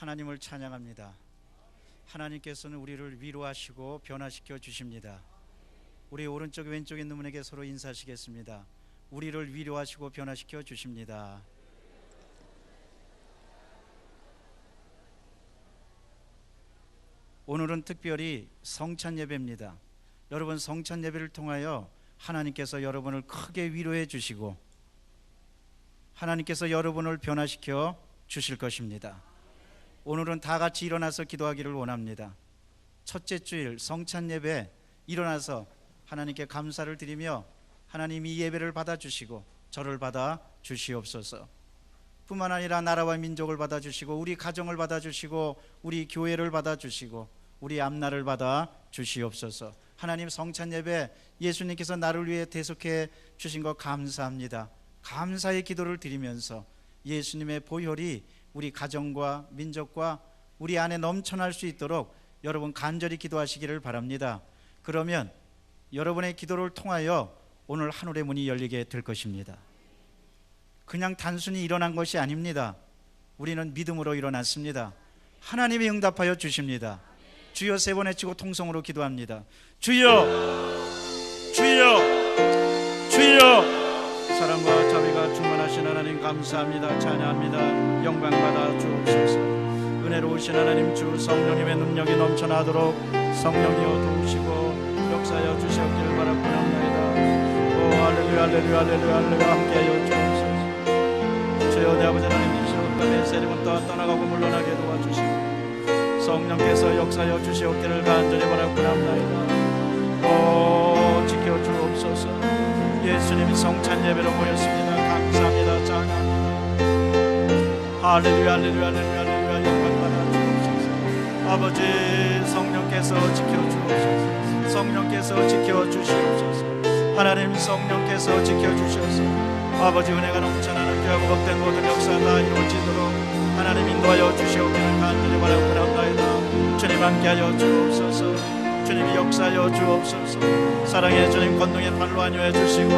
하나님을 찬양합니다. 하나님께서는 우리를 위로하시고 변화시켜 주십니다. 우리 오른쪽 왼쪽에 있는 분에게 서로 인사하시겠습니다. 우리를 위로하시고 변화시켜 주십니다. 오늘은 특별히 성찬 예배입니다. 여러분, 성찬 예배를 통하여 하나님께서 여러분을 크게 위로해 주시고 하나님께서 여러분을 변화시켜 주실 것입니다. 오늘은 다 같이 일어나서 기도하기를 원합니다. 첫째 주일 성찬 예배 일어나서 하나님께 감사를 드리며 하나님 이 예배를 받아주시고 저를 받아주시옵소서. 뿐만 아니라 나라와 민족을 받아주시고 우리 가정을 받아주시고 우리 교회를 받아주시고 우리 앞날을 받아주시옵소서. 하나님, 성찬 예배 예수님께서 나를 위해 대속해 주신 것 감사합니다. 감사의 기도를 드리면서 예수님의 보혈이 우리 가정과 민족과 우리 안에 넘쳐날 수 있도록 여러분 간절히 기도하시기를 바랍니다. 그러면 여러분의 기도를 통하여 오늘 하늘의 문이 열리게 될 것입니다. 그냥 단순히 일어난 것이 아닙니다. 우리는 믿음으로 일어났습니다. 하나님이 응답하여 주십니다. 주여 세 번 외치고 통성으로 기도합니다. 주여, 주여, 주여. 사랑과 자비가 충만하신 하나님 감사합니다. 찬양합니다. 영광받아 주옵소서. 은혜로우신 하나님, 주 성령님의 능력이 넘쳐나도록 성령이여 도우시고 역사하여 주시옵기를 바라옵나이다. 오 할렐루야, 할렐루야, 할렐루야, 할렐루야. 함께하여 주옵소서. 주여, 내 아버지 하나님, 이 시간부터 내 세력은 떠나가고 물러나게 도와주시고 성령께서 역사하여 주시옵기를 간절히 바라옵나이다. 오 지켜 주옵소서. 예수님이 성찬 예배로 모였습니다. 감사합니다. 찬양합니다. 할렐루야, 할렐루야, 할렐루야, 할렐루야. 영광받아 주옵소서. 아버지, 성령께서 지켜주옵소서. 성령께서 지켜주시옵소서. 하나님, 성령께서 지켜주셔서 아버지 은혜가 넘쳐나는 귀하고 복된 모든 역사 다 이루어지도록 하나님 인도하여 주시옵기를 간절히 바라옵나이다. 주님 함께하여 주옵소서. 주님이 역사하여 주옵소서. 사랑의 주님 권능의 팔로 안위해 주시고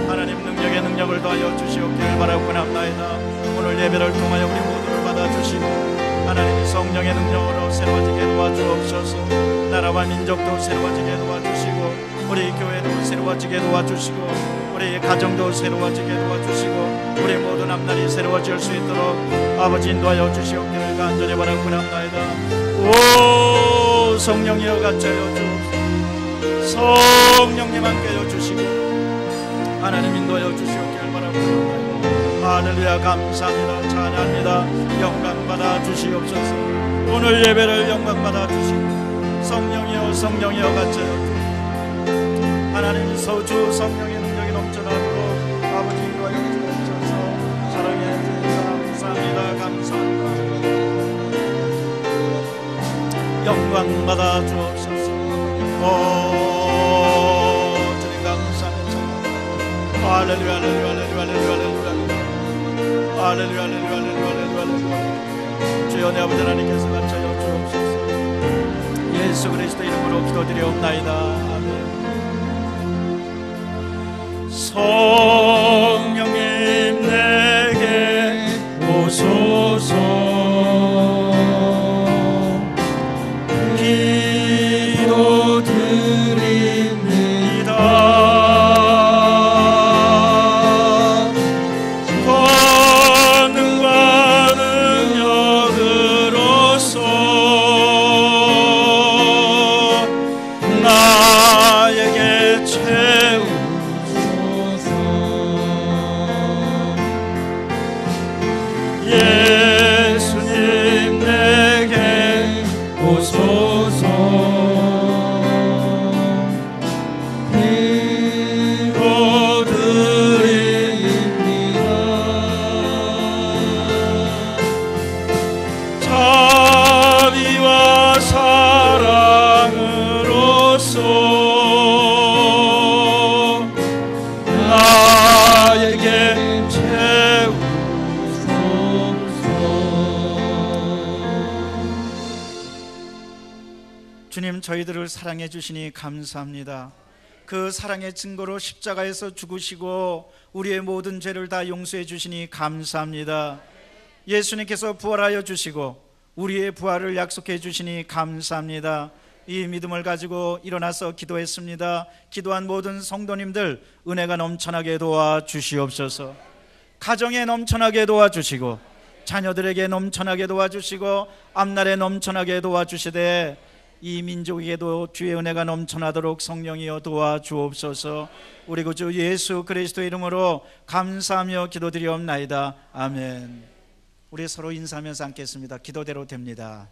하나님 능력의 능력을 더하여 주시옵기를 바라옵나이다. 오늘 예배를 통하여 우리 모두를 받아주시고 하나님이 성령의 능력으로 새로워지게 도와주옵소서. 나라와 민족도 새로워지게 도와주시고 우리 교회도 새로워지게 도와주시고 우리 가정도 새로워지게 도와주시고 우리 모든 앞날이 새로워질 수 있도록 아버지 인도하여 주시옵기를 간절히 바라옵나이다. 오 성령이여 갇혀여 주옵소서. 성령님 함께여 주시고 하나님 인도하여 주시옵기를 바라옵나이다. 할렐루야, 감사합니다. 찬양합니다. 영광받아 주시옵소서. 오늘 예배를 영광받아 주시고 성령이여, 성령이여 갇혀여 주옵소서. 하나님 소주 성령의 능력이 넘쳐나도록 아버지 인도하여 주옵소서. 사랑해 주옵소서. 감사합니다. 감사합니다. 영광 받아 주옵소서. 오 주님 감사합니다. 할렐루야, 할렐루야, 할렐루야, 할렐루야, 할렐루야, 할렐루야, 할렐루야, 할렐루야. 주여, 내 아버지 하나님께서 감사하여 주옵소서. 예수 그리스도 이름으로 기도드리옵나이다. 아멘. 성령님 내게 오소서. 주님, 저희들을 사랑해 주시니 감사합니다. 그 사랑의 증거로 십자가에서 죽으시고 우리의 모든 죄를 다 용서해 주시니 감사합니다. 예수님께서 부활하여 주시고 우리의 부활을 약속해 주시니 감사합니다. 이 믿음을 가지고 일어나서 기도했습니다. 기도한 모든 성도님들 은혜가 넘쳐나게 도와주시옵소서. 가정에 넘쳐나게 도와주시고 자녀들에게 넘쳐나게 도와주시고 앞날에 넘쳐나게 도와주시되 이 민족에게도 주의 은혜가 넘쳐나도록 성령이여 도와주옵소서. 우리 구주 예수 그리스도의 이름으로 감사하며 기도드리옵나이다. 아멘. 우리 서로 인사하면서 앉겠습니다. 기도대로 됩니다.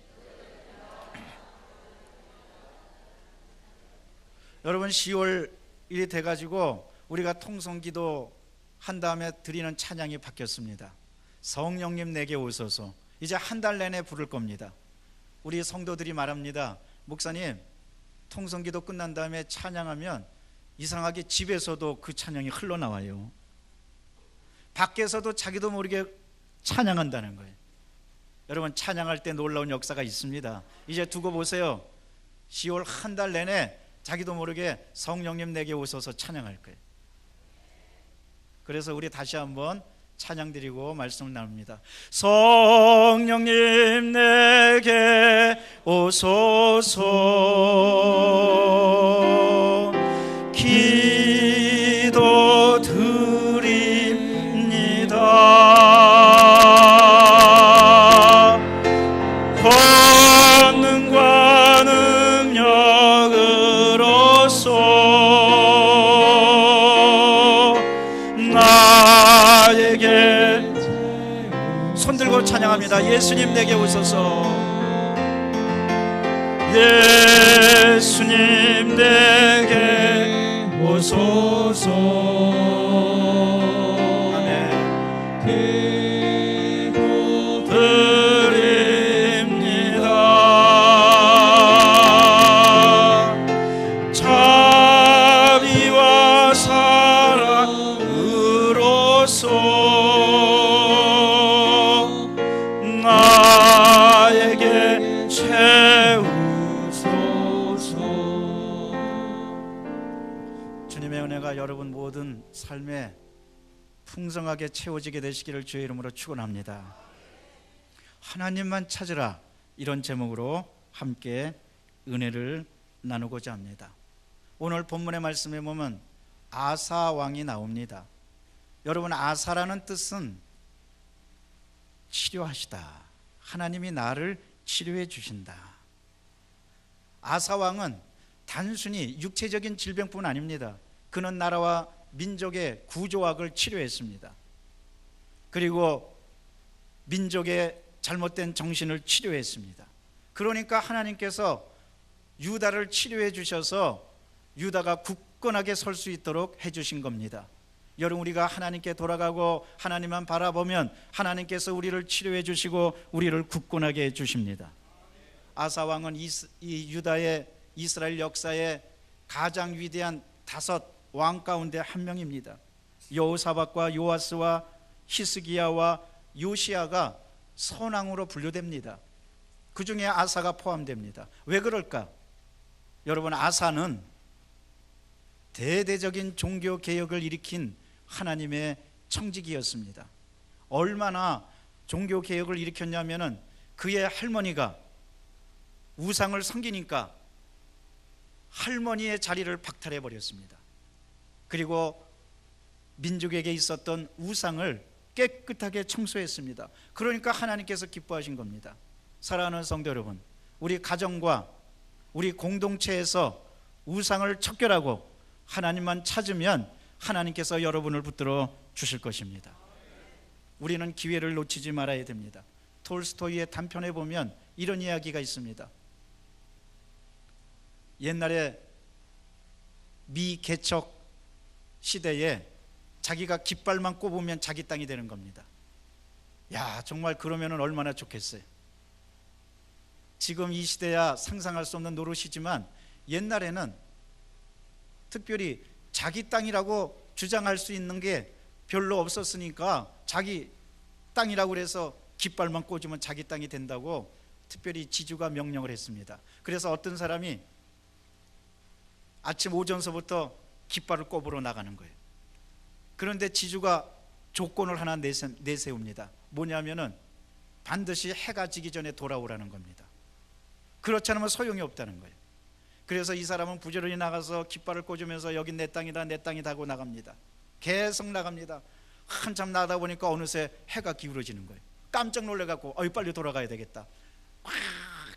여러분 10월 1이 돼가지고 우리가 통성기도 한 다음에 드리는 찬양이 바뀌었습니다. 성령님 내게 오소서. 이제 한 달 내내 부를 겁니다. 우리 성도들이 말합니다. 목사님, 통성기도 끝난 다음에 찬양하면 이상하게 집에서도 그 찬양이 흘러나와요. 밖에서도 자기도 모르게 찬양한다는 거예요. 여러분 찬양할 때 놀라운 역사가 있습니다. 이제 두고 보세요. 10월 한 달 내내 자기도 모르게 성령님 내게 오셔서 찬양할 거예요. 그래서 우리 다시 한번 찬양 드리고 말씀을 나눕니다. 성령님 내게 오소서. 기도 드립니다. 권능과 능력으로써 나에게 손들고 찬양합니다. 예수님 내게 오소서. 예수님 내게 오소서. 아멘. 기도 드립니다. 자비와 사랑으로써 나에게 채우소서. 주님의 은혜가 여러분 모든 삶에 풍성하게 채워지게 되시기를 주의 이름으로 축원합니다. 하나님만 찾으라, 이런 제목으로 함께 은혜를 나누고자 합니다. 오늘 본문의 말씀에 보면 아사 왕이 나옵니다. 여러분 아사라는 뜻은 치료하시다. 하나님이 나를 치료해 주신다. 아사 왕은 단순히 육체적인 질병뿐 아닙니다. 그는 나라와 민족의 구조학을 치료했습니다. 그리고 민족의 잘못된 정신을 치료했습니다. 그러니까 하나님께서 유다를 치료해 주셔서 유다가 굳건하게 설 수 있도록 해주신 겁니다. 여러분 우리가 하나님께 돌아가고 하나님만 바라보면 하나님께서 우리를 치료해 주시고 우리를 굳건하게 해 주십니다. 아사 왕은 이 유다의 이스라엘 역사의 가장 위대한 5 왕 가운데 한 명입니다. 여호사밧과 요아스와 히스기야와 요시야가 선왕으로 분류됩니다. 그 중에 아사가 포함됩니다. 왜 그럴까? 여러분 아사는 대대적인 종교 개혁을 일으킨 하나님의 청지기였습니다. 얼마나 종교 개혁을 일으켰냐면은 그의 할머니가 우상을 섬기니까 할머니의 자리를 박탈해 버렸습니다. 그리고 민족에게 있었던 우상을 깨끗하게 청소했습니다. 그러니까 하나님께서 기뻐하신 겁니다. 사랑하는 성도 여러분, 우리 가정과 우리 공동체에서 우상을 척결하고 하나님만 찾으면 하나님께서 여러분을 붙들어 주실 것입니다. 우리는 기회를 놓치지 말아야 됩니다. 톨스토이의 단편에 보면 이런 이야기가 있습니다. 옛날에 미개척 시대에 자기가 깃발만 꼽으면 자기 땅이 되는 겁니다. 야, 정말 그러면 얼마나 좋겠어요. 지금 이 시대야 상상할 수 없는 노릇이지만 옛날에는 특별히 자기 땅이라고 주장할 수 있는 게 별로 없었으니까 자기 땅이라고 해서 깃발만 꽂으면 자기 땅이 된다고 특별히 지주가 명령을 했습니다. 그래서 어떤 사람이 아침 오전서부터 깃발을 꼽으러 나가는 거예요. 그런데 지주가 조건을 하나 내세웁니다. 뭐냐면은 반드시 해가 지기 전에 돌아오라는 겁니다. 그렇지 않으면 소용이 없다는 거예요. 그래서 이 사람은 부지런히 나가서 깃발을 꽂으면서 여긴 내 땅이다 내 땅이다 하고 나갑니다. 계속 나갑니다. 한참 나가다 보니까 어느새 해가 기울어지는 거예요. 깜짝 놀래갖고 빨리 돌아가야 되겠다 막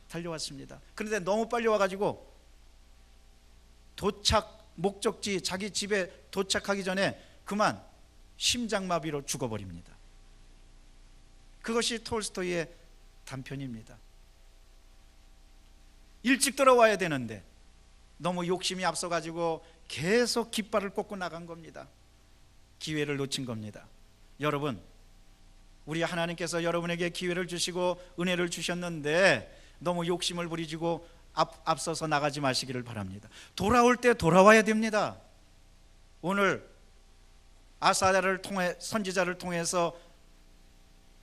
달려왔습니다. 그런데 너무 빨리 와가지고 목적지 자기 집에 도착하기 전에 그만 심장마비로 죽어버립니다. 그것이 톨스토이의 단편입니다. 일찍 돌아와야 되는데 너무 욕심이 앞서가지고 계속 깃발을 꽂고 나간 겁니다. 기회를 놓친 겁니다. 여러분, 우리 하나님께서 여러분에게 기회를 주시고 은혜를 주셨는데 너무 욕심을 부리시고 앞서서 나가지 마시기를 바랍니다. 돌아올 때 돌아와야 됩니다. 오늘 아사야를 통해 선지자를 통해서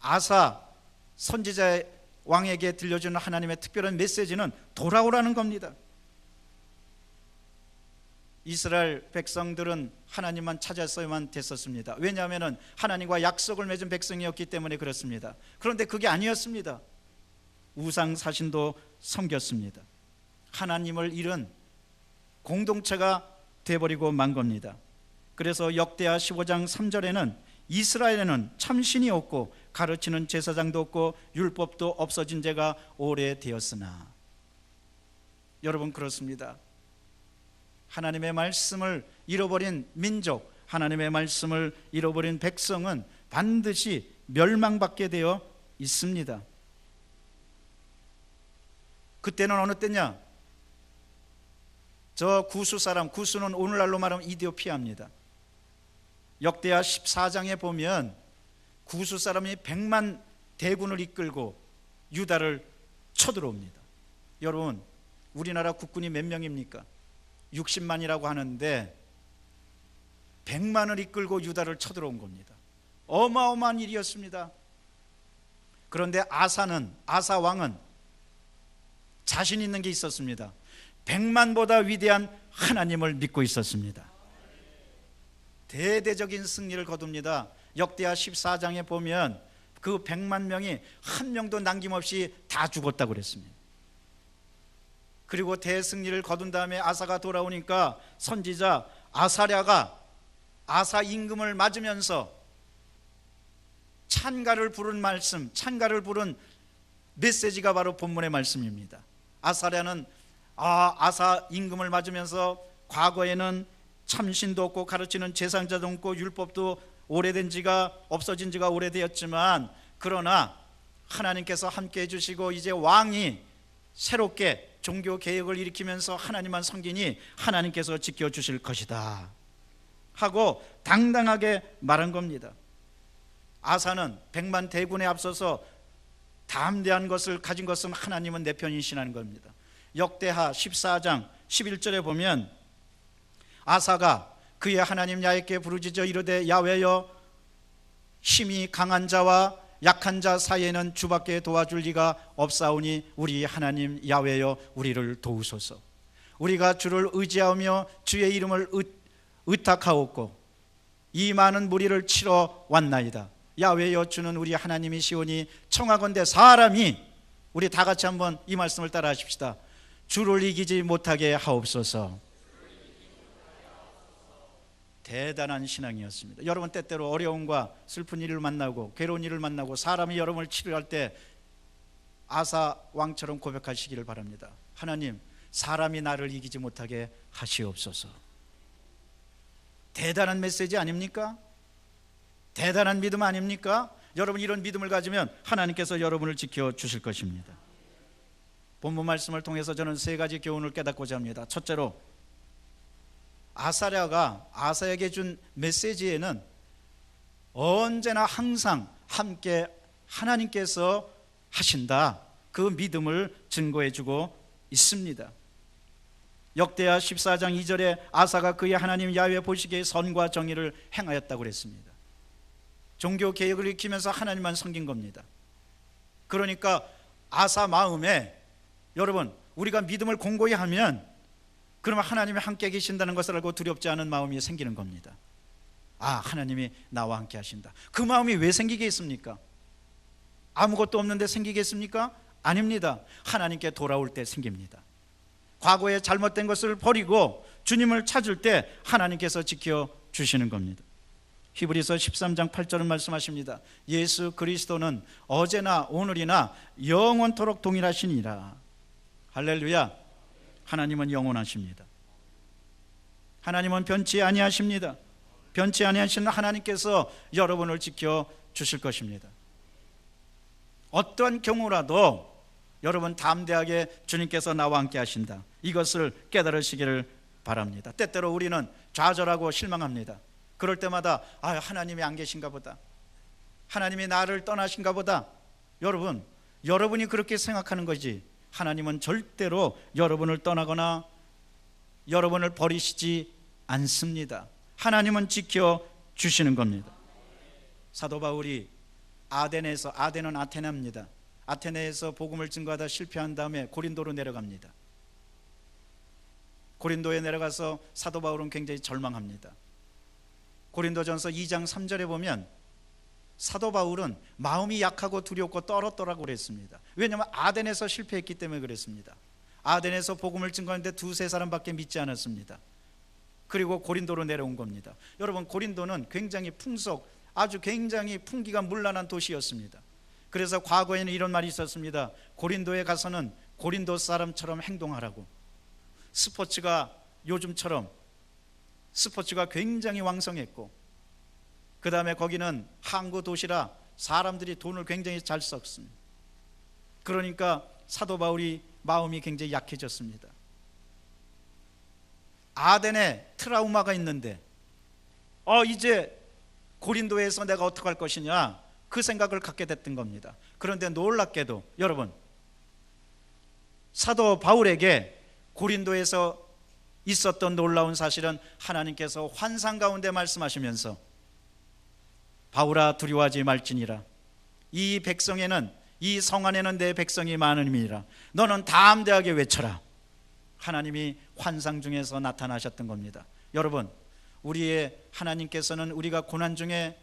아사 선지자 왕에게 들려주는 하나님의 특별한 메시지는 돌아오라는 겁니다. 이스라엘 백성들은 하나님만 찾았어야만 됐었습니다. 왜냐하면 하나님과 약속을 맺은 백성이었기 때문에 그렇습니다. 그런데 그게 아니었습니다. 우상 사신도 섬겼습니다. 하나님을 잃은 공동체가 돼버리고 만 겁니다. 그래서 역대하 15장 3절에는 이스라엘에는 참신이 없고 가르치는 제사장도 없고 율법도 없어진 지가 오래되었으나. 여러분, 그렇습니다. 하나님의 말씀을 잃어버린 민족, 하나님의 말씀을 잃어버린 백성은 반드시 멸망받게 되어 있습니다. 그때는 어느 때냐? 저 구수 사람, 구수는 오늘날로 말하면 이디오피아입니다. 역대하 14장에 보면 구수 사람이 100만 대군을 이끌고 유다를 쳐들어옵니다. 여러분, 우리나라 국군이 몇 명입니까? 60만이라고 하는데 100만을 이끌고 유다를 쳐들어온 겁니다. 어마어마한 일이었습니다. 그런데 아사 왕은 자신 있는 게 있었습니다. 100만보다 위대한 하나님을 믿고 있었습니다. 대대적인 승리를 거둡니다. 역대하 14장에 보면 그 100만 명이 한 명도 남김없이 다 죽었다고 그랬습니다. 그리고 대승리를 거둔 다음에 아사가 돌아오니까 선지자 아사랴가 아사 임금을 맞으면서 찬가를 부른 말씀, 찬가를 부른 메시지가 바로 본문의 말씀입니다. 아사랴는 아사 임금을 맞으면서 과거에는 참신도 없고 가르치는 제사장도 없고 율법도 오래된 지가 없어진 지가 오래되었지만 그러나 하나님께서 함께 해주시고 이제 왕이 새롭게 종교 개혁을 일으키면서 하나님만 섬기니 하나님께서 지켜주실 것이다 하고 당당하게 말한 겁니다. 아사는 100만 대군에 앞서서 담대한 것을 가진 것은 하나님은 내 편이시라는 겁니다. 역대하 14장 11절에 보면 아사가 그의 하나님 야훼께 부르짖어 이르되 야훼여, 힘이 강한 자와 약한 자 사이에는 주밖에 도와줄 리가 없사오니 우리 하나님 야훼여 우리를 도우소서. 우리가 주를 의지하며 주의 이름을 의탁하옵고 이 많은 무리를 치러 왔나이다. 야훼여, 주는 우리 하나님이시오니 청하건대 사람이, 우리 다 같이 한번 이 말씀을 따라 하십시다. 주를 이기지 못하게 하옵소서. 대단한 신앙이었습니다. 여러분, 때때로 어려움과 슬픈 일을 만나고 괴로운 일을 만나고 사람이 여러분을 치료할 때 아사 왕처럼 고백하시기를 바랍니다. 하나님, 사람이 나를 이기지 못하게 하시옵소서. 대단한 메시지 아닙니까? 대단한 믿음 아닙니까? 여러분, 이런 믿음을 가지면 하나님께서 여러분을 지켜주실 것입니다. 본문 말씀을 통해서 저는 세 가지 교훈을 깨닫고자 합니다. 첫째로, 아사랴가 아사에게 준 메시지에는 언제나 항상 함께 하나님께서 하신다, 그 믿음을 증거해주고 있습니다. 역대하 14장 2절에 아사가 그의 하나님 야훼 보시기에 선과 정의를 행하였다고 그랬습니다. 종교 개혁을 일으키면서 하나님만 섬긴 겁니다. 그러니까 아사 마음에, 여러분, 우리가 믿음을 공고히 하면 그러면 하나님이 함께 계신다는 것을 알고 두렵지 않은 마음이 생기는 겁니다. 하나님이 나와 함께 하신다. 그 마음이 왜 생기게 했습니까? 아무것도 없는데 생기겠습니까? 아닙니다. 하나님께 돌아올 때 생깁니다. 과거에 잘못된 것을 버리고 주님을 찾을 때 하나님께서 지켜주시는 겁니다. 히브리서 13장 8절은 말씀하십니다. 예수 그리스도는 어제나 오늘이나 영원토록 동일하시니라. 할렐루야. 하나님은 영원하십니다. 하나님은 변치 아니하십니다. 변치 아니하시는 하나님께서 여러분을 지켜주실 것입니다. 어떠한 경우라도 여러분 담대하게 주님께서 나와 함께 하신다, 이것을 깨달으시기를 바랍니다. 때때로 우리는 좌절하고 실망합니다. 그럴 때마다 하나님이 안 계신가 보다, 하나님이 나를 떠나신가 보다. 여러분이 그렇게 생각하는 거지, 하나님은 절대로 여러분을 떠나거나 여러분을 버리시지 않습니다. 하나님은 지켜주시는 겁니다. 사도 바울이 아덴은 아테네입니다. 아테네에서 복음을 증거하다 실패한 다음에 고린도로 내려갑니다. 고린도에 내려가서 사도 바울은 굉장히 절망합니다. 고린도전서 2장 3절에 보면 사도 바울은 마음이 약하고 두렵고 떨었더라고 그랬습니다. 왜냐하면 아덴에서 실패했기 때문에 그랬습니다. 아덴에서 복음을 증거하는데 두세 사람밖에 믿지 않았습니다. 그리고 고린도로 내려온 겁니다. 여러분, 고린도는 굉장히 아주 굉장히 풍기가 문란한 도시였습니다. 그래서 과거에는 이런 말이 있었습니다. 고린도에 가서는 고린도 사람처럼 행동하라고. 스포츠가 요즘처럼 스포츠가 굉장히 왕성했고, 그 다음에 거기는 항구 도시라 사람들이 돈을 굉장히 잘 썼습니다. 그러니까 사도 바울이 마음이 굉장히 약해졌습니다. 아덴에 트라우마가 있는데 이제 고린도에서 내가 어떻게 할 것이냐, 그 생각을 갖게 됐던 겁니다. 그런데 놀랍게도 여러분, 사도 바울에게 고린도에서 있었던 놀라운 사실은 하나님께서 환상 가운데 말씀하시면서 바울아 두려워하지 말지니라, 이 백성에는, 이 성 안에는 내 백성이 많음이니라, 너는 담대하게 외쳐라. 하나님이 환상 중에서 나타나셨던 겁니다. 여러분, 우리의 하나님께서는 우리가 고난 중에,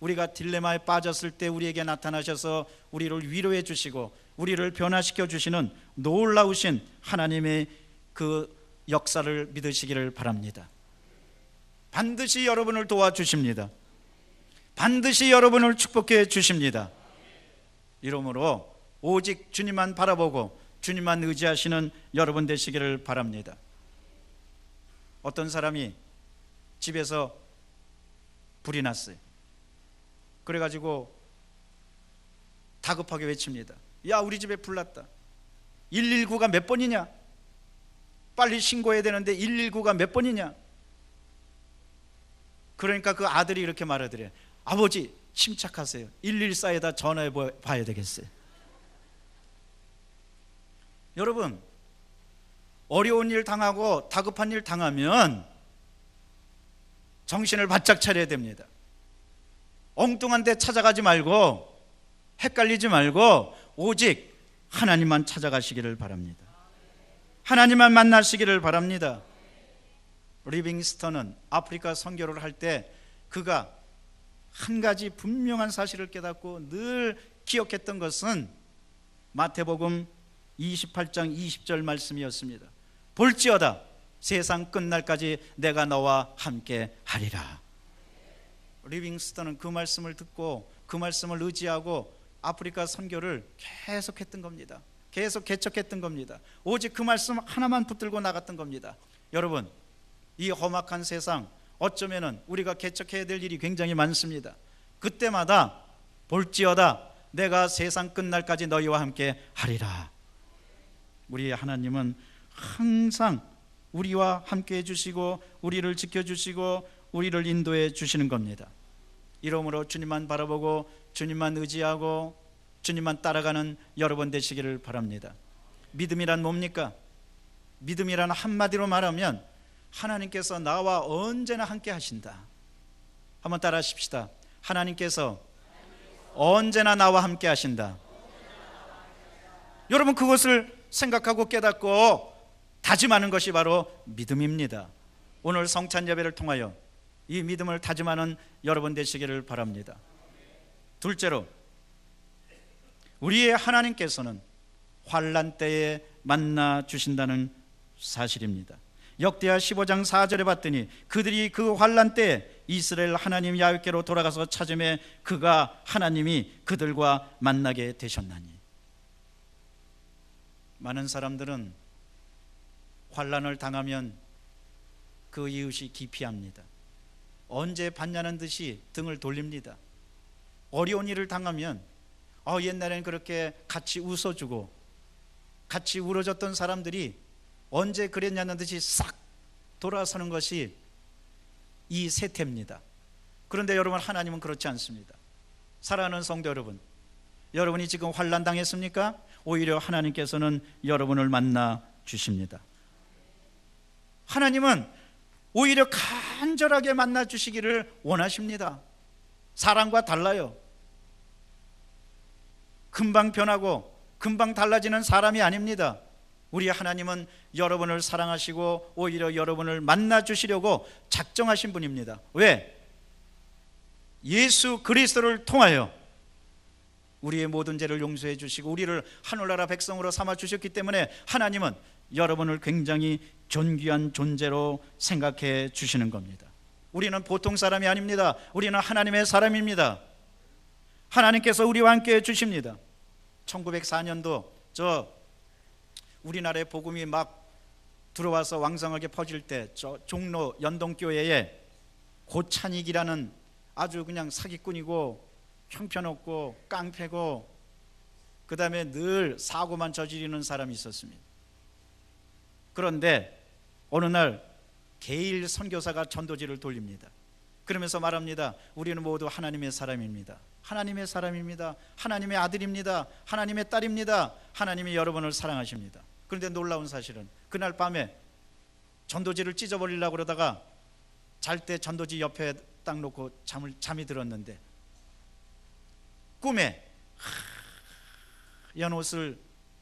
우리가 딜레마에 빠졌을 때 우리에게 나타나셔서 우리를 위로해 주시고 우리를 변화시켜 주시는 놀라우신 하나님의 그 역사를 믿으시기를 바랍니다. 반드시 여러분을 도와주십니다. 반드시 여러분을 축복해 주십니다. 이러므로 오직 주님만 바라보고 주님만 의지하시는 여러분 되시기를 바랍니다. 어떤 사람이 집에서 불이 났어요. 그래가지고 다급하게 외칩니다. 야, 우리 집에 불 났다. 119가 몇 번이냐? 빨리 신고해야 되는데 119가 몇 번이냐? 그러니까 그 아들이 이렇게 말하더래요. 아버지, 침착하세요. 114에다 전화해 봐야 되겠어요. 여러분, 어려운 일 당하고 다급한 일 당하면 정신을 바짝 차려야 됩니다. 엉뚱한 데 찾아가지 말고 헷갈리지 말고 오직 하나님만 찾아가시기를 바랍니다. 하나님만 만나시기를 바랍니다. 리빙스턴은 아프리카 선교를 할 때 그가 한 가지 분명한 사실을 깨닫고 늘 기억했던 것은 마태복음 28장 20절 말씀이었습니다. 볼지어다 세상 끝날까지 내가 너와 함께 하리라. 리빙스턴은 그 말씀을 듣고 그 말씀을 의지하고 아프리카 선교를 계속했던 겁니다. 계속 개척했던 겁니다. 오직 그 말씀 하나만 붙들고 나갔던 겁니다. 여러분, 이 험악한 세상 어쩌면은 우리가 개척해야 될 일이 굉장히 많습니다. 그때마다 볼지어다 내가 세상 끝날까지 너희와 함께 하리라. 우리 하나님은 항상 우리와 함께 해주시고 우리를 지켜주시고 우리를 인도해 주시는 겁니다. 이러므로 주님만 바라보고 주님만 의지하고 주님만 따라가는 여러분 되시기를 바랍니다. 믿음이란 뭡니까? 믿음이란 한마디로 말하면 하나님께서 나와 언제나 함께 하신다. 한번 따라 하십시다. 하나님께서 언제나 나와 함께 하신다. 여러분, 그것을 생각하고 깨닫고 다짐하는 것이 바로 믿음입니다. 오늘 성찬 예배를 통하여 이 믿음을 다짐하는 여러분 되시기를 바랍니다. 둘째로, 우리의 하나님께서는 환난 때에 만나 주신다는 사실입니다. 역대하 15장 4절에 봤더니 그들이 그 환난 때에 이스라엘 하나님 야훼께로 돌아가서 찾음에 그가 하나님이 그들과 만나게 되셨나니. 많은 사람들은 환난을 당하면 그 이웃이 기피합니다. 언제 받냐는 듯이 등을 돌립니다. 어려운 일을 당하면 옛날에는 그렇게 같이 웃어주고 같이 울어줬던 사람들이 언제 그랬냐는 듯이 싹 돌아서는 것이 이 세태입니다. 그런데 여러분, 하나님은 그렇지 않습니다. 사랑하는 성도 여러분, 여러분이 지금 환난 당했습니까? 오히려 하나님께서는 여러분을 만나 주십니다. 하나님은 오히려 간절하게 만나 주시기를 원하십니다. 사람과 달라요. 금방 변하고 금방 달라지는 사람이 아닙니다. 우리 하나님은 여러분을 사랑하시고 오히려 여러분을 만나 주시려고 작정하신 분입니다. 왜? 예수 그리스도를 통하여 우리의 모든 죄를 용서해 주시고 우리를 하늘나라 백성으로 삼아 주셨기 때문에 하나님은 여러분을 굉장히 존귀한 존재로 생각해 주시는 겁니다. 우리는 보통 사람이 아닙니다. 우리는 하나님의 사람입니다. 하나님께서 우리와 함께 해 주십니다. 1904년도 우리나라에 복음이 막 들어와서 왕성하게 퍼질 때 저 종로 연동교회에 고찬익이라는 아주 그냥 사기꾼이고 형편없고 깡패고 그 다음에 늘 사고만 저지르는 사람이 있었습니다. 그런데 어느 날 게일 선교사가 전도지를 돌립니다. 그러면서 말합니다. 우리는 모두 하나님의 사람입니다. 하나님의 사람입니다. 하나님의 아들입니다. 하나님의 딸입니다. 하나님이 여러분을 사랑하십니다. 그런데 놀라운 사실은 그날 밤에 전도지를 찢어버리려고 그러다가 잘 때 전도지 옆에 딱 놓고 잠이 들었는데 꿈에 연옷을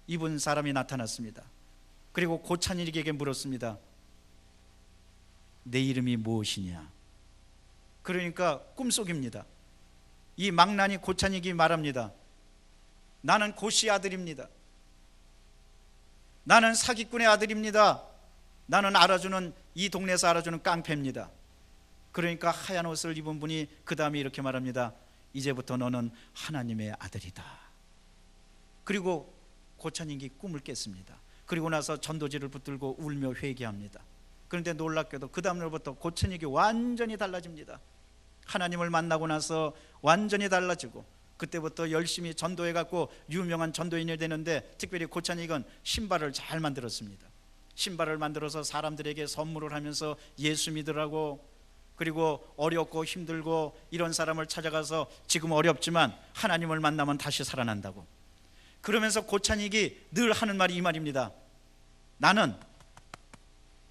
입은 사람이 나타났습니다. 그리고 고찬일에게 물었습니다. 내 이름이 무엇이냐? 그러니까 꿈속입니다. 이 망나니 고찬익이 말합니다. 나는 고씨 아들입니다. 나는 사기꾼의 아들입니다. 나는 이 동네에서 알아주는 깡패입니다. 그러니까 하얀 옷을 입은 분이 그 다음에 이렇게 말합니다. 이제부터 너는 하나님의 아들이다. 그리고 고찬익이 꿈을 깼습니다. 그리고 나서 전도지를 붙들고 울며 회개합니다. 그런데 놀랍게도 그 다음 날부터 고찬익이 완전히 달라집니다. 하나님을 만나고 나서 완전히 달라지고 그때부터 열심히 전도해갖고 유명한 전도인이 되는데, 특별히 고찬익은 신발을 잘 만들었습니다. 신발을 만들어서 사람들에게 선물을 하면서 예수 믿으라고, 그리고 어렵고 힘들고 이런 사람을 찾아가서 지금 어렵지만 하나님을 만나면 다시 살아난다고. 그러면서 고찬익이 늘 하는 말이 이 말입니다. 나는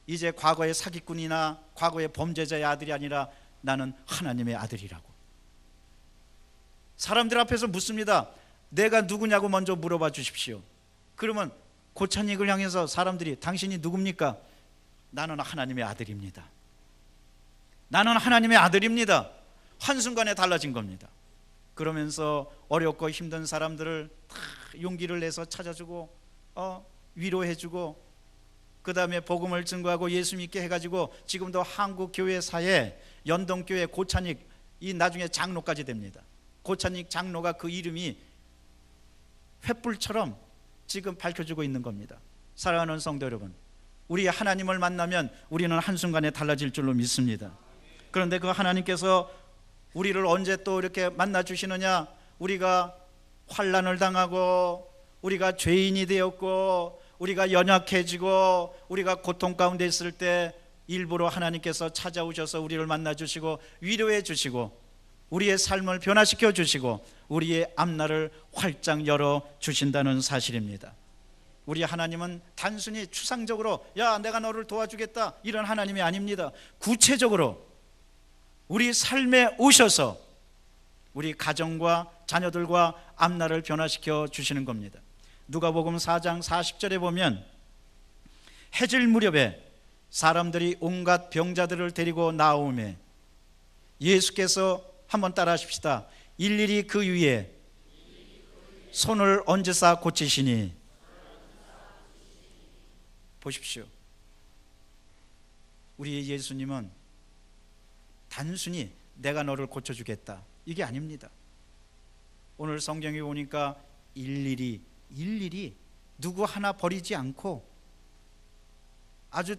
이제 과거의 사기꾼이나 과거의 범죄자의 아들이 아니라 나는 하나님의 아들이라고. 사람들 앞에서 묻습니다. 내가 누구냐고 먼저 물어봐 주십시오. 그러면 고찬익을 향해서 사람들이 당신이 누굽니까? 나는 하나님의 아들입니다. 나는 하나님의 아들입니다. 한순간에 달라진 겁니다. 그러면서 어렵고 힘든 사람들을 다 용기를 내서 찾아주고 위로해주고 그 다음에 복음을 증거하고 예수 믿게 해가지고 지금도 한국 교회사에 연동교회 고찬익, 이 나중에 장로까지 됩니다. 고찬익 장로가 그 이름이 횃불처럼 지금 밝혀지고 있는 겁니다. 사랑하는 성도 여러분, 우리 하나님을 만나면 우리는 한순간에 달라질 줄로 믿습니다. 그런데 그 하나님께서 우리를 언제 또 이렇게 만나 주시느냐? 우리가 환난을 당하고 우리가 죄인이 되었고 우리가 연약해지고 우리가 고통 가운데 있을 때 일부러 하나님께서 찾아오셔서 우리를 만나 주시고 위로해 주시고 우리의 삶을 변화시켜 주시고 우리의 앞날을 활짝 열어 주신다는 사실입니다. 우리 하나님은 단순히 추상적으로 야 내가 너를 도와주겠다 이런 하나님이 아닙니다. 구체적으로 우리 삶에 오셔서 우리 가정과 자녀들과 앞날을 변화시켜 주시는 겁니다. 누가복음 4장 40절에 보면 해질 무렵에 사람들이 온갖 병자들을 데리고 나오매 예수께서 한번 따라 하십시다. 일일이 그 위에 손을 얹으사 고치시니. 보십시오. 우리 예수님은 단순히 내가 너를 고쳐주겠다 이게 아닙니다. 오늘 성경에 보니까 일일이 누구 하나 버리지 않고 아주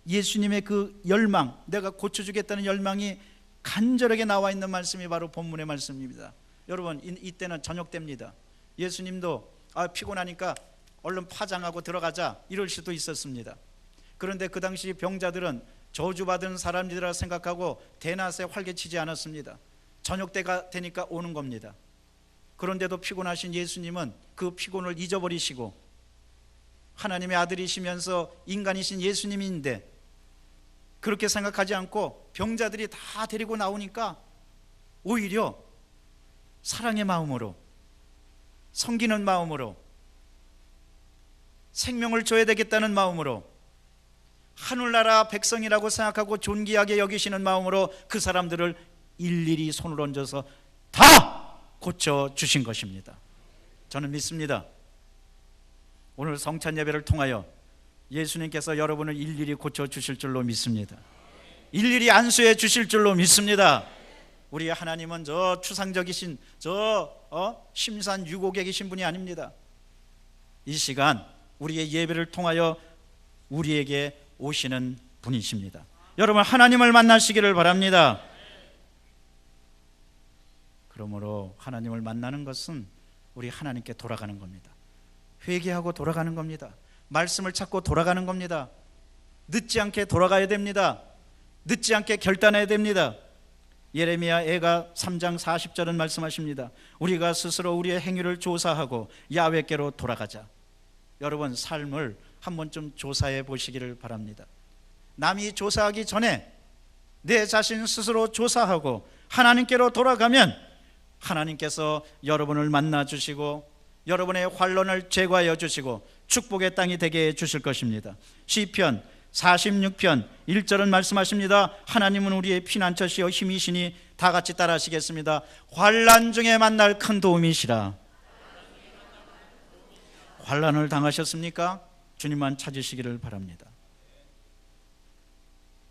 예수님의 그 열망, 내가 고쳐주겠다는 열망이 간절하게 나와 있는 말씀이 바로 본문의 말씀입니다. 여러분, 이때는 저녁 때입니다. 예수님도 피곤하니까 얼른 파장하고 들어가자 이럴 수도 있었습니다. 그런데 그 당시 병자들은 저주받은 사람들이라 생각하고 대낮에 활개치지 않았습니다. 저녁 때가 되니까 오는 겁니다. 그런데도 피곤하신 예수님은 그 피곤을 잊어버리시고 하나님의 아들이시면서 인간이신 예수님인데 그렇게 생각하지 않고 병자들이 다 데리고 나오니까 오히려 사랑의 마음으로, 섬기는 마음으로, 생명을 줘야 되겠다는 마음으로, 하늘나라 백성이라고 생각하고 존귀하게 여기시는 마음으로 그 사람들을 일일이 손을 얹어서 다 고쳐주신 것입니다. 저는 믿습니다. 오늘 성찬 예배를 통하여 예수님께서 여러분을 일일이 고쳐주실 줄로 믿습니다. 일일이 안수해 주실 줄로 믿습니다. 우리 하나님은 저 추상적이신 심산 유고객이신 분이 아닙니다. 이 시간 우리의 예배를 통하여 우리에게 오시는 분이십니다. 여러분, 하나님을 만나시기를 바랍니다. 그러므로 하나님을 만나는 것은 우리 하나님께 돌아가는 겁니다. 회개하고 돌아가는 겁니다. 말씀을 찾고 돌아가는 겁니다. 늦지 않게 돌아가야 됩니다. 늦지 않게 결단해야 됩니다. 예레미야 애가 3장 40절은 말씀하십니다. 우리가 스스로 우리의 행위를 조사하고 야훼께로 돌아가자. 여러분, 삶을 한 번쯤 조사해 보시기를 바랍니다. 남이 조사하기 전에 내 자신 스스로 조사하고 하나님께로 돌아가면 하나님께서 여러분을 만나 주시고 여러분의 환난을 제거하여 주시고 축복의 땅이 되게 해 주실 것입니다. 시편 46편 1절은 말씀하십니다. 하나님은 우리의 피난처시여 힘이시니 다 같이 따라 하시겠습니다. 환난 중에 만날 큰 도움이시라. 환난을 당하셨습니까? 주님만 찾으시기를 바랍니다.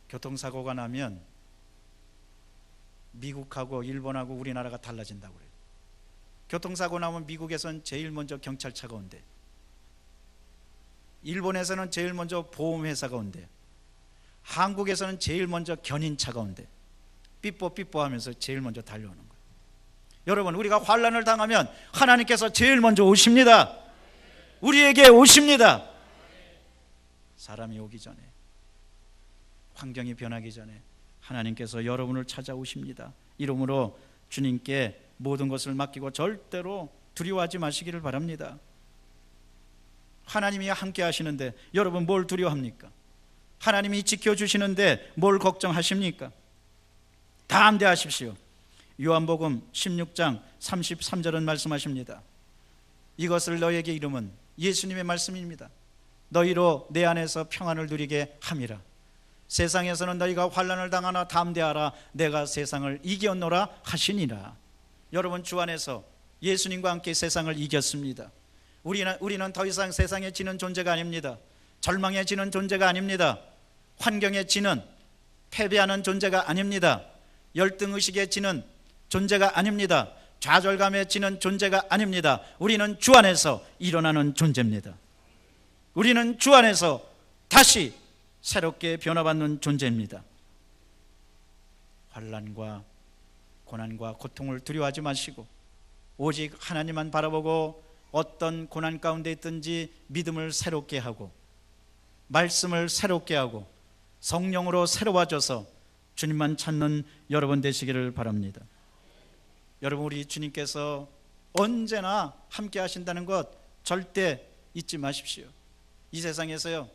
교통사고가 나면 미국하고 일본하고 우리나라가 달라진다고 그래요. 교통사고 나면 미국에서는 제일 먼저 경찰차가 온대. 일본에서는 제일 먼저 보험회사가 온대. 한국에서는 제일 먼저 견인차가 온대. 삐뽀 하면서 제일 먼저 달려오는 거예요. 여러분, 우리가 환난을 당하면 하나님께서 제일 먼저 오십니다. 우리에게 오십니다. 사람이 오기 전에, 환경이 변하기 전에 하나님께서 여러분을 찾아오십니다. 이러므로 주님께 모든 것을 맡기고 절대로 두려워하지 마시기를 바랍니다. 하나님이 함께 하시는데 여러분 뭘 두려워합니까? 하나님이 지켜주시는데 뭘 걱정하십니까? 담대하십시오. 요한복음 16장 33절은 말씀하십니다. 이것을 너에게 이름은, 예수님의 말씀입니다. 너희로 내 안에서 평안을 누리게 함이라. 세상에서는 너희가 환난을 당하나 담대하라. 내가 세상을 이겼노라 하시니라. 여러분, 주 안에서 예수님과 함께 세상을 이겼습니다. 우리는 더 이상 세상에 지는 존재가 아닙니다. 절망에 지는 존재가 아닙니다. 환경에 지는, 패배하는 존재가 아닙니다. 열등의식에 지는 존재가 아닙니다. 좌절감에 지는 존재가 아닙니다. 우리는 주 안에서 일어나는 존재입니다. 우리는 주 안에서 다시 새롭게 변화받는 존재입니다. 환난과 고난과 고통을 두려워하지 마시고 오직 하나님만 바라보고 어떤 고난 가운데 있든지 믿음을 새롭게 하고 말씀을 새롭게 하고 성령으로 새로워져서 주님만 찾는 여러분 되시기를 바랍니다. 여러분, 우리 주님께서 언제나 함께 하신다는 것 절대 잊지 마십시오. 이 세상에서요,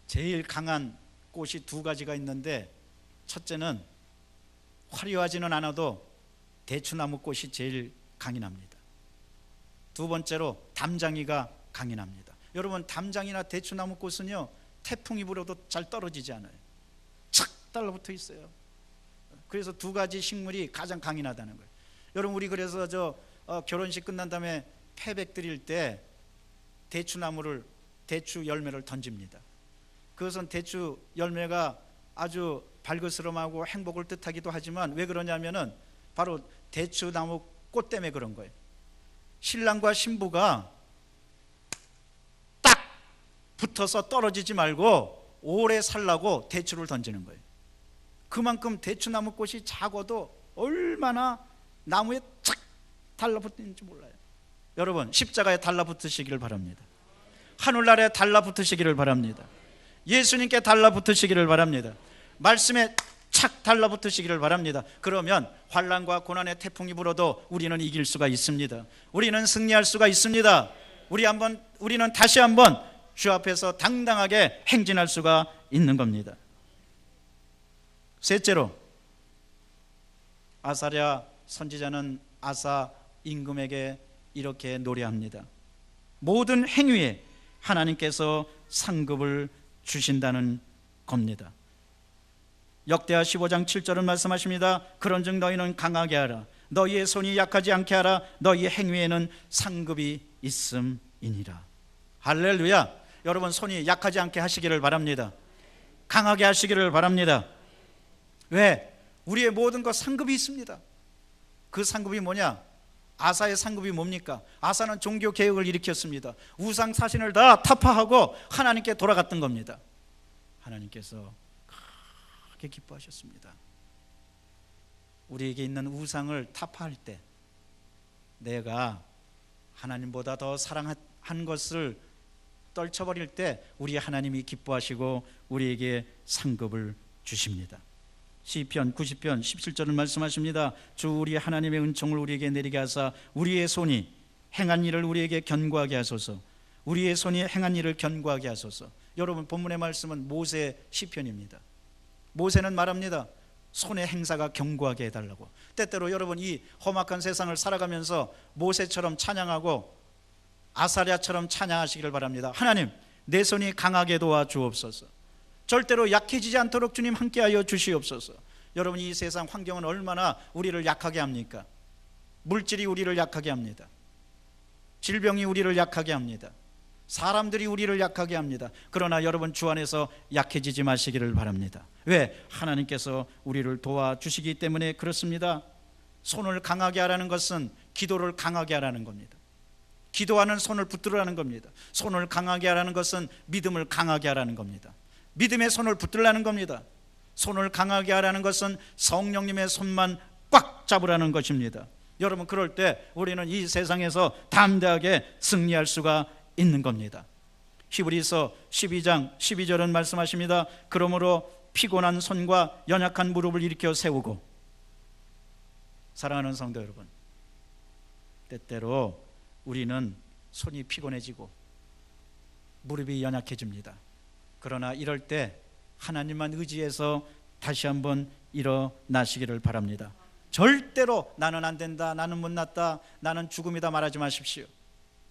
제일 강한 꽃이 두 가지가 있는데 첫째는 화려하지는 않아도 대추나무 꽃이 제일 강인합니다. 두 번째로 담장이가 강인합니다. 여러분, 담장이나 대추나무 꽃은요 태풍이 불어도 잘 떨어지지 않아요. 착 달라붙어 있어요. 그래서 두 가지 식물이 가장 강인하다는 거예요. 여러분, 우리 그래서 결혼식 끝난 다음에 패백 드릴 때 대추 열매를 던집니다. 그것은 대추 열매가 아주 발그스름하고 행복을 뜻하기도 하지만 왜 그러냐면은 바로 대추나무 꽃 때문에 그런 거예요. 신랑과 신부가 딱 붙어서 떨어지지 말고 오래 살라고 대추를 던지는 거예요. 그만큼 대추나무 꽃이 작아도 얼마나 나무에 착 달라붙는지 몰라요. 여러분, 십자가에 달라붙으시기를 바랍니다. 하늘나라에 달라붙으시기를 바랍니다. 예수님께 달라붙으시기를 바랍니다. 말씀에 착 달라붙으시기를 바랍니다. 그러면 환난과 고난의 태풍이 불어도 우리는 이길 수가 있습니다. 우리는 승리할 수가 있습니다. 우리는 다시 한번 주 앞에서 당당하게 행진할 수가 있는 겁니다. 셋째로, 아사랴 선지자는 아사 임금에게 이렇게 노래합니다. 모든 행위에 하나님께서 상급을 주신다는 겁니다. 역대하 15장 7절은 말씀하십니다. 그런즉 너희는 강하게 하라. 너희의 손이 약하지 않게 하라. 너희의 행위에는 상급이 있음이니라. 할렐루야. 여러분, 손이 약하지 않게 하시기를 바랍니다. 강하게 하시기를 바랍니다. 왜? 우리의 모든 것 상급이 있습니다. 그 상급이 뭐냐? 아사의 상급이 뭡니까? 아사는 종교 개혁을 일으켰습니다. 우상 사신을 다 타파하고 하나님께 돌아갔던 겁니다. 하나님께서 크게 기뻐하셨습니다. 우리에게 있는 우상을 타파할 때 내가 하나님보다 더 사랑한 것을 떨쳐버릴 때 우리 하나님이 기뻐하시고 우리에게 상급을 주십니다. 시편 90편 17절을 말씀하십니다. 주 우리 하나님의 은총을 우리에게 내리게 하사 우리의 손이 행한 일을 우리에게 견고하게 하소서. 우리의 손이 행한 일을 견고하게 하소서. 여러분, 본문의 말씀은 모세 시편입니다. 모세는 말합니다. 손의 행사가 견고하게 해달라고. 때때로 여러분, 이 험악한 세상을 살아가면서 모세처럼 찬양하고 아사랴처럼 찬양하시기를 바랍니다. 하나님, 내 손이 강하게 도와 주옵소서. 절대로 약해지지 않도록 주님 함께하여 주시옵소서. 여러분, 이 세상 환경은 얼마나 우리를 약하게 합니까? 물질이 우리를 약하게 합니다. 질병이 우리를 약하게 합니다. 사람들이 우리를 약하게 합니다. 그러나 여러분, 주 안에서 약해지지 마시기를 바랍니다. 왜? 하나님께서 우리를 도와주시기 때문에 그렇습니다. 손을 강하게 하라는 것은 기도를 강하게 하라는 겁니다. 기도하는 손을 붙들으라는 겁니다. 손을 강하게 하라는 것은 믿음을 강하게 하라는 겁니다. 믿음의 손을 붙들라는 겁니다. 손을 강하게 하라는 것은 성령님의 손만 꽉 잡으라는 것입니다. 여러분, 그럴 때 우리는 이 세상에서 담대하게 승리할 수가 있는 겁니다. 히브리서 12장 12절은 말씀하십니다. 그러므로 피곤한 손과 연약한 무릎을 일으켜 세우고. 사랑하는 성도 여러분, 때때로 우리는 손이 피곤해지고 무릎이 연약해집니다. 그러나 이럴 때 하나님만 의지해서 다시 한번 일어나시기를 바랍니다. 절대로 나는 안 된다, 나는 못났다, 나는 죽음이다 말하지 마십시오.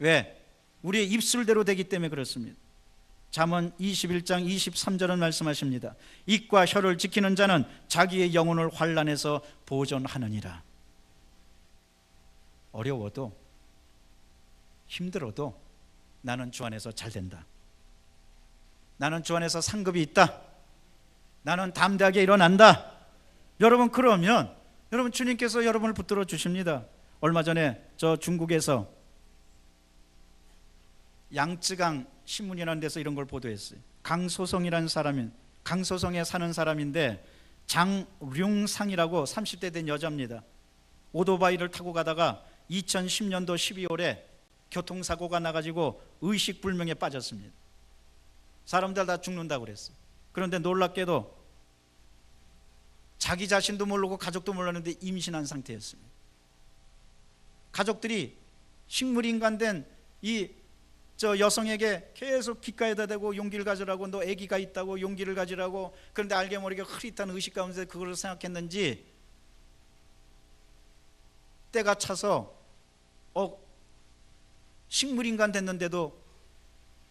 왜? 우리의 입술대로 되기 때문에 그렇습니다. 잠언 21장 23절은 말씀하십니다. 입과 혀를 지키는 자는 자기의 영혼을 환난에서 보존하느니라. 어려워도 힘들어도 나는 주 안에서 잘 된다. 나는 주 안에서 상급이 있다. 나는 담대하게 일어난다. 여러분, 그러면 여러분, 주님께서 여러분을 붙들어 주십니다. 얼마 전에 저 중국에서 양쯔강 신문이라는 데서 이런 걸 보도했어요. 강소성이라는 사람인, 강소성에 사는 사람인데 장룡상이라고 30대 된 여자입니다. 오토바이를 타고 가다가 2010년도 12월에 교통사고가 나가지고 의식불명에 빠졌습니다. 사람들 다 죽는다고 그랬어요. 그런데 놀랍게도 자기 자신도 모르고 가족도 몰랐는데 임신한 상태였습니다. 가족들이 식물인간된 이 여성에게 계속 귓가에다 대고 용기를 가지라고, 너 아기가 있다고 용기를 가지라고. 그런데 알게 모르게 흐릿한 의식 가운데 그걸 생각했는지 때가 차서 식물인간 됐는데도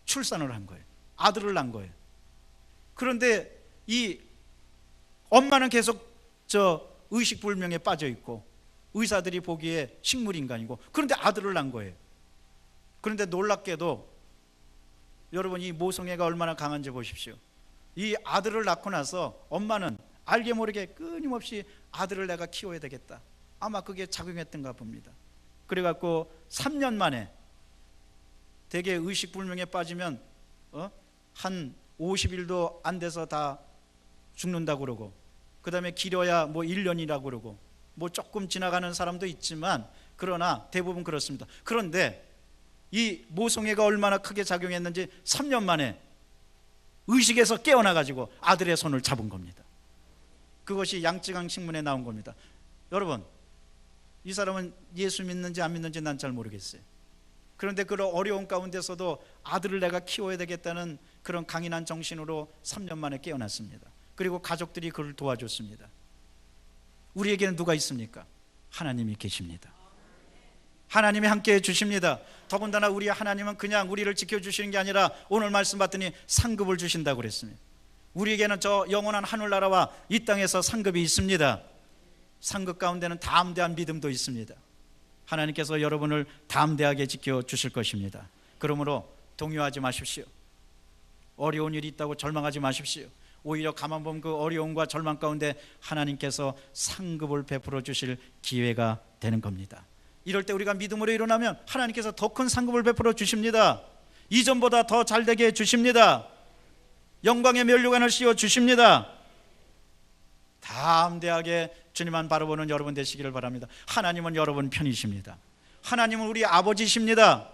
출산을 한 거예요. 아들을 낳은 거예요. 그런데 이 엄마는 계속 의식불명에 빠져 있고 의사들이 보기에 식물인간이고, 그런데 아들을 낳은 거예요. 그런데 놀랍게도 여러분, 이 모성애가 얼마나 강한지 보십시오. 이 아들을 낳고 나서 엄마는 알게 모르게 끊임없이 아들을 내가 키워야 되겠다, 아마 그게 작용했던가 봅니다. 그래갖고 3년 만에, 되게 의식불명에 빠지면 한 50일도 안 돼서 다 죽는다고 그러고, 그 다음에 길어야 뭐 1년이라고 그러고, 뭐 조금 지나가는 사람도 있지만 그러나 대부분 그렇습니다. 그런데 이 모성애가 얼마나 크게 작용했는지 3년 만에 의식에서 깨어나가지고 아들의 손을 잡은 겁니다. 그것이 양쯔강 신문에 나온 겁니다. 여러분, 이 사람은 예수 믿는지 안 믿는지 난 잘 모르겠어요. 그런데 그런 어려운 가운데서도 아들을 내가 키워야 되겠다는 그런 강인한 정신으로 3년 만에 깨어났습니다. 그리고 가족들이 그를 도와줬습니다. 우리에게는 누가 있습니까? 하나님이 계십니다. 하나님이 함께해 주십니다. 더군다나 우리 하나님은 그냥 우리를 지켜주시는 게 아니라 오늘 말씀 봤더니 상급을 주신다고 그랬습니다. 우리에게는 저 영원한 하늘나라와 이 땅에서 상급이 있습니다. 상급 가운데는 담대한 믿음도 있습니다. 하나님께서 여러분을 담대하게 지켜주실 것입니다. 그러므로 동요하지 마십시오. 어려운 일이 있다고 절망하지 마십시오. 오히려 가만 보면 그 어려움과 절망 가운데 하나님께서 상급을 베풀어 주실 기회가 되는 겁니다. 이럴 때 우리가 믿음으로 일어나면 하나님께서 더 큰 상급을 베풀어 주십니다. 이전보다 더 잘되게 해 주십니다. 영광의 면류관을 씌워 주십니다. 담대하게 주님만 바라보는 여러분 되시기를 바랍니다. 하나님은 여러분 편이십니다. 하나님은 우리 아버지십니다.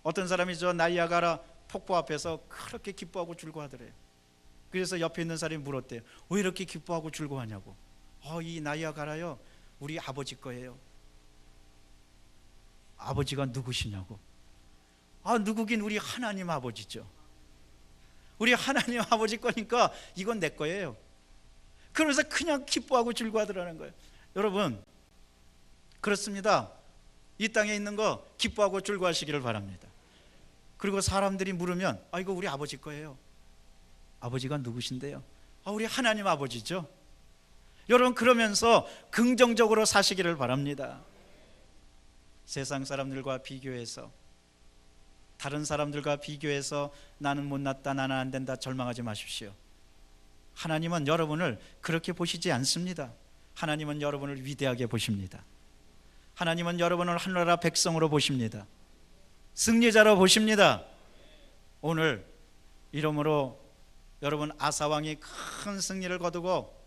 어떤 사람이 저 나이아가라 폭포 앞에서 그렇게 기뻐하고 즐거워하더래요. 그래서 옆에 있는 사람이 물었대요. 왜 이렇게 기뻐하고 즐거워하냐고. 이 나이아가라요, 우리 아버지 거예요. 아버지가 누구시냐고. 누구긴 우리 하나님 아버지죠. 우리 하나님 아버지 거니까 이건 내 거예요. 그러면서 그냥 기뻐하고 즐거워하더라는 거예요. 여러분, 그렇습니다. 이 땅에 있는 거 기뻐하고 즐거워하시기를 바랍니다. 그리고 사람들이 물으면 이거 우리 아버지 거예요. 아버지가 누구신데요? 우리 하나님 아버지죠. 여러분, 그러면서 긍정적으로 사시기를 바랍니다. 세상 사람들과 비교해서, 다른 사람들과 비교해서 나는 못났다, 나는 안 된다 절망하지 마십시오. 하나님은 여러분을 그렇게 보시지 않습니다. 하나님은 여러분을 위대하게 보십니다. 하나님은 여러분을 하늘나라 백성으로 보십니다. 승리자로 보십니다. 오늘 이러므로 여러분, 아사왕이 큰 승리를 거두고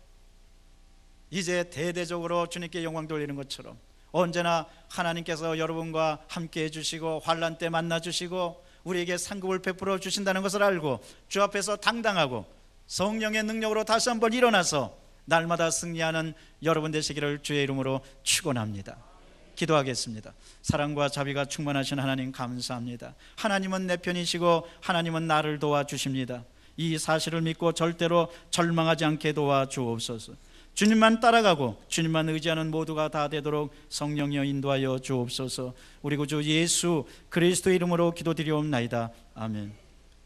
이제 대대적으로 주님께 영광 돌리는 것처럼 언제나 하나님께서 여러분과 함께 해주시고 환난 때 만나주시고 우리에게 상급을 베풀어 주신다는 것을 알고 주 앞에서 당당하고 성령의 능력으로 다시 한번 일어나서 날마다 승리하는 여러분 되시기를 주의 이름으로 축원합니다. 기도하겠습니다. 사랑과 자비가 충만하신 하나님 감사합니다. 하나님은 내 편이시고 하나님은 나를 도와주십니다. 이 사실을 믿고 절대로 절망하지 않게 도와주옵소서. 주님만 따라가고 주님만 의지하는 모두가 다 되도록 성령이여 인도하여 주옵소서. 우리 구주 예수 그리스도의 이름으로 기도드리옵나이다. 아멘.